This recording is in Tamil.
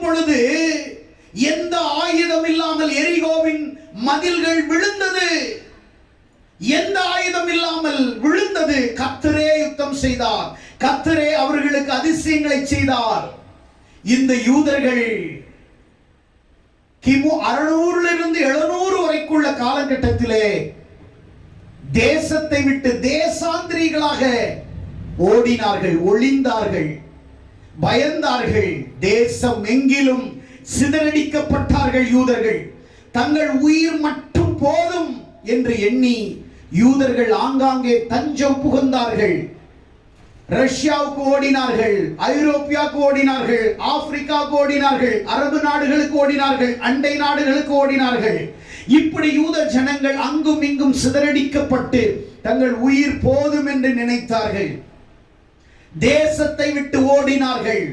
பொழுது எந்த ஆயுதம் இல்லாமல் எரிகோவின் மதில்கள் விழுந்தது. எந்த ஆயுதம் இல்லாமல் விழுந்தது. கர்த்தரே யுத்தம் செய்தார். கர்த்தரே அவர்களுக்கு அதிசயங்களை செய்தார். இந்த யூதர்கள் கிமு 600 700 வரைக்குள்ள காலகட்டத்திலே தேசத்தை விட்டு தேசாந்திரிகளாக ஓடினார்கள், ஒளிந்தார்கள், பயந்தார்கள். தேசம் எங்கிலும் சிதறடிக்கப்பட்டார்கள் யூதர்கள். தங்கள் உயிர் மட்டும் போதும் என்று எண்ணி யூதர்கள் ஆங்காங்கே தஞ்சம் புகுந்தார்கள். ரஷ்யாவுக்கு ஓடினார்கள், ஐரோப்பியாவுக்கு ஓடினார்கள், ஆப்பிரிக்காவுக்கு ஓடினார்கள், அரபு நாடுகளுக்கு ஓடினார்கள், அண்டை நாடுகளுக்கு ஓடினார்கள். இப்படி யூத ஜனங்கள் அங்கும் இங்கும் சிதறடிக்கப்பட்டு தங்கள் உயிர் போதும் என்று நினைத்தார்கள். தேசத்தை விட்டு ஓடினார்கள்.